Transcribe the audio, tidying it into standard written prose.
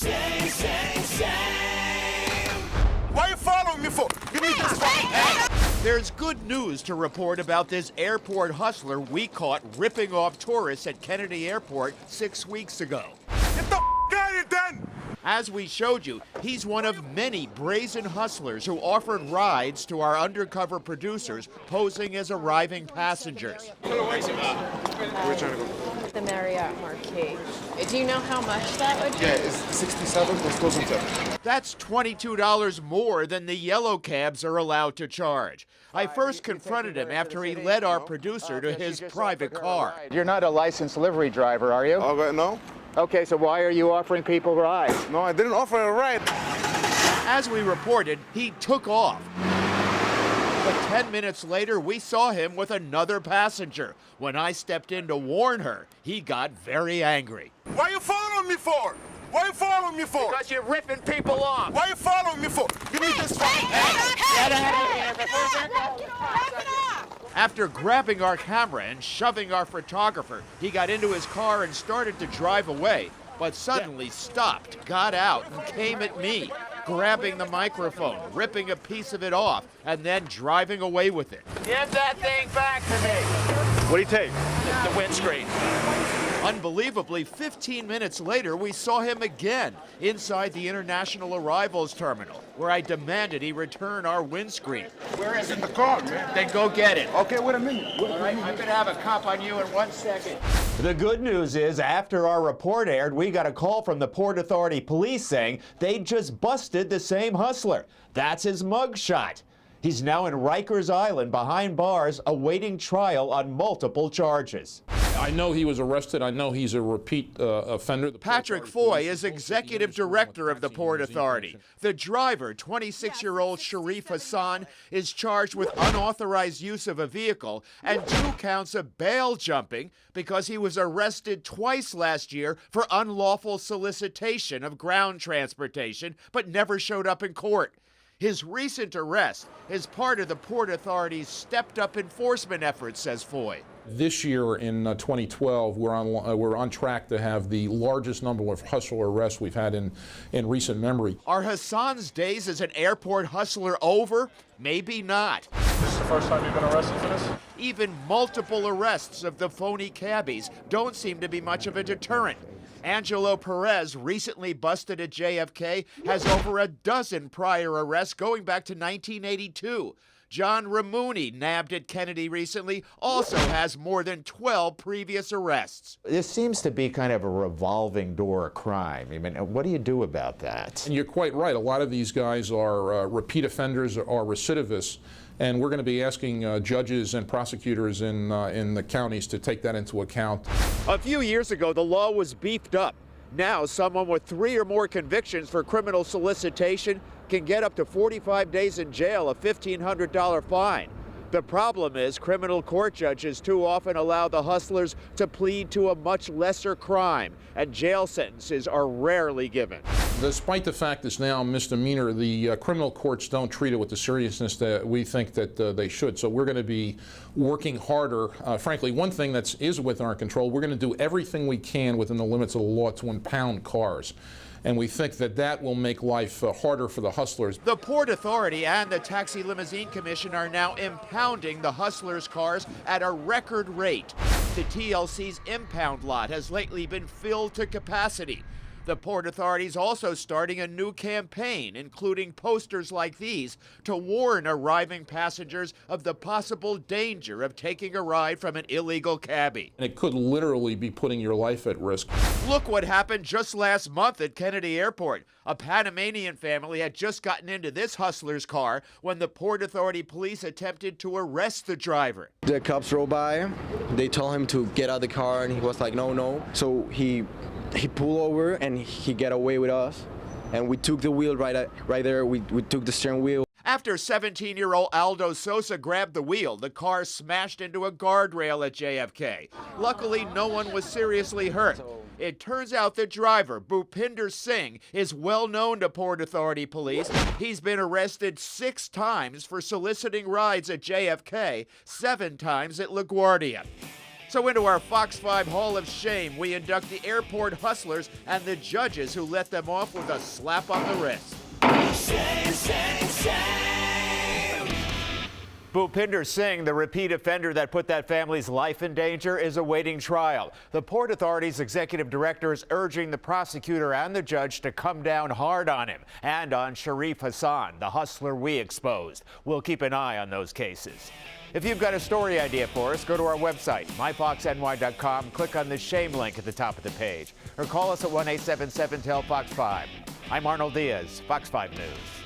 Shame, shame, shame. Why you following me for? Give me this phone. There's good news to report about this airport hustler we caught ripping off tourists at Kennedy Airport 6 weeks ago. Get the out of here then. As we showed you, he's one of many brazen hustlers who offered rides to our undercover producers posing as arriving passengers. Where are you trying to go? The Marriott Marquis. Do you know how much that would be? Yeah, it's 67 plus close on 7. That's $22 more than the yellow cabs are allowed to charge. I first confronted him after he led our producer to his private car. You're not a licensed livery driver, are you? Okay, no. Okay, so why are you offering people rides? No, I didn't offer a ride. As we reported, he took off. But 10 minutes later, we saw him with another passenger. When I stepped in to warn her, he got very angry. Why you following me for? Why you following me for? Because you're ripping people off. Why you following me for? Give me this phone. Get out of here before After grabbing our camera and shoving our photographer, he got into his car and started to drive away, but suddenly stopped, got out, and came at me, grabbing the microphone, ripping a piece of it off, and then driving away with it. Give that thing back to me. What do you take? The windscreen. Unbelievably, 15 minutes later, we saw him again inside the International Arrivals Terminal, where I demanded he return our windscreen. Where is it? In the car, man. Then go get it. Okay, wait a minute. All right, I'm going to have a cop on you in 1 second. The good news is, after our report aired, we got a call from the Port Authority police saying they'd just busted the same hustler. That's his mugshot. He's now in Rikers Island behind bars awaiting trial on multiple charges. I know he was arrested. I know he's a repeat offender. Patrick Foy is executive director of the Port Authority. The driver, 26-year-old Sharif Hassan, is charged with unauthorized use of a vehicle and 2 counts of bail jumping because he was arrested twice last year for unlawful solicitation of ground transportation but never showed up in court. His recent arrest is part of the Port Authority's stepped-up enforcement efforts, says Foy. This year in 2012, we're on track to have the largest number of hustler arrests we've had in recent memory. Are Hassan's days as an airport hustler over? Maybe not. This is the first time you've been arrested for this? Even multiple arrests of the phony cabbies don't seem to be much of a deterrent. Angelo Perez, recently busted at JFK, has over a dozen prior arrests going back to 1982. John Ramooni, nabbed at Kennedy recently, also has more than 12 previous arrests. This seems to be kind of a revolving door crime. I mean, what do you do about that? And you're quite right. A lot of these guys are repeat offenders or recidivists. And we're going to be asking judges and prosecutors in the counties to take that into account. A few years ago, the law was beefed up. Now, someone with 3 or more convictions for criminal solicitation can get up to 45 days in jail, a $1,500 fine. The problem is criminal court judges too often allow the hustlers to plead to a much lesser crime, and jail sentences are rarely given. Despite the fact it's now a misdemeanor, the criminal courts don't treat it with the seriousness that we think that they should. So we're going to be working harder. Frankly, one thing that is within our control, we're going to do everything we can within the limits of the law to impound cars. And we think that that will make life harder for the hustlers. The Port Authority and the Taxi Limousine Commission are now impounding the hustlers' cars at a record rate. The TLC's impound lot has lately been filled to capacity. The Port Authority is also starting a new campaign, including posters like these, to warn arriving passengers of the possible danger of taking a ride from an illegal cabbie. And it could literally be putting your life at risk. Look what happened just last month at Kennedy Airport. A Panamanian family had just gotten into this hustler's car when the Port Authority police attempted to arrest the driver. The cops rolled by. They told him to get out of the car, and he was like, no. So he pulled over and he got away with us, and we took the wheel right there. We took the steering wheel. After 17-year-old Aldo Sosa grabbed the wheel, the car smashed into a guardrail at JFK. Luckily, no one was seriously hurt. It turns out the driver, Bhupinder Singh, is well known to Port Authority police. He's been arrested 6 times for soliciting rides at JFK, 7 times at LaGuardia. So into our Fox 5 Hall of Shame, we induct the airport hustlers and the judges who let them off with a slap on the wrist. Shame, shame, shame. Bhupinder Singh, the repeat offender that put that family's life in danger, is awaiting trial. The Port Authority's executive director is urging the prosecutor and the judge to come down hard on him and on Sharif Hassan, the hustler we exposed. We'll keep an eye on those cases. If you've got a story idea for us, go to our website, myfoxny.com, click on the shame link at the top of the page, or call us at 1-877-TEL-FOX5. I'm Arnold Diaz, Fox 5 News.